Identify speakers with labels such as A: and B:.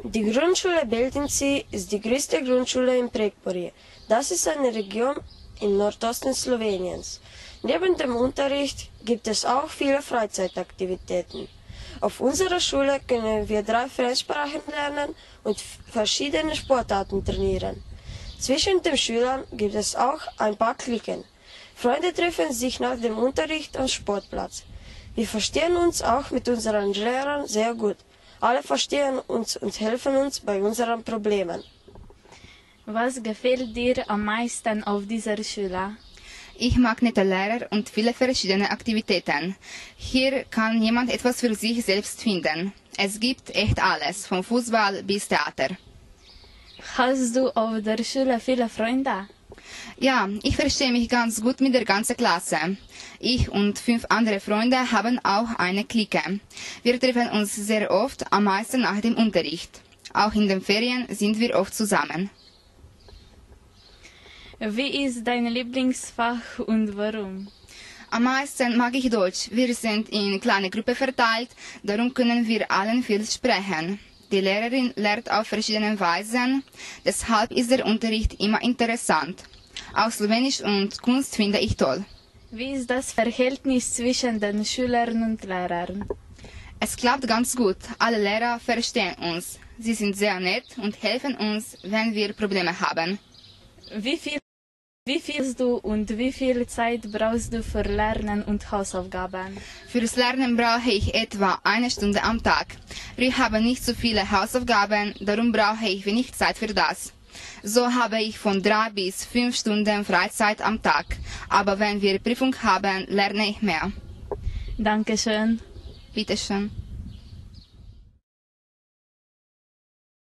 A: Die Grundschule Beltinci ist die größte Grundschule in Prekpori. Das ist eine Region im Nordosten Sloweniens. Neben dem Unterricht gibt es auch viele Freizeitaktivitäten. Auf unserer Schule können wir 3 Fremdsprachen lernen und verschiedene Sportarten trainieren. Zwischen den Schülern gibt es auch ein paar Cliquen. Freunde treffen sich nach dem Unterricht am Sportplatz. Wir verstehen uns auch mit unseren Lehrern sehr gut. Alle verstehen uns und helfen uns bei unseren Problemen.
B: Was gefällt dir am meisten auf dieser Schule?
C: Ich mag nette Lehrer und viele verschiedene Aktivitäten. Hier kann jemand etwas für sich selbst finden. Es gibt echt alles, vom Fußball bis Theater.
B: Hast du auf der Schule viele Freunde?
C: Ja, ich verstehe mich ganz gut mit der ganzen Klasse. Ich und 5 andere Freunde haben auch eine Clique. Wir treffen uns sehr oft, am meisten nach dem Unterricht. Auch in den Ferien sind wir oft zusammen.
B: Wie ist dein Lieblingsfach und warum?
C: Am meisten mag ich Deutsch. Wir sind in kleine Gruppen verteilt, darum können wir allen viel sprechen. Die Lehrerin lehrt auf verschiedene Weisen, deshalb ist der Unterricht immer interessant. Auch Slowenisch und Kunst finde ich toll.
B: Wie ist das Verhältnis zwischen den Schülern und Lehrern?
C: Es klappt ganz gut. Alle Lehrer verstehen uns. Sie sind sehr nett und helfen uns, wenn wir Probleme haben.
B: Wie viel du und wie viel Zeit brauchst du für Lernen und Hausaufgaben?
C: Fürs Lernen brauche ich etwa 1 Stunde am Tag. Wir haben nicht so viele Hausaufgaben, darum brauche ich wenig Zeit für das. So habe ich von 3 bis 5 Stunden Freizeit am Tag. Aber wenn wir Prüfung haben, lerne ich mehr.
B: Dankeschön.
C: Bitteschön.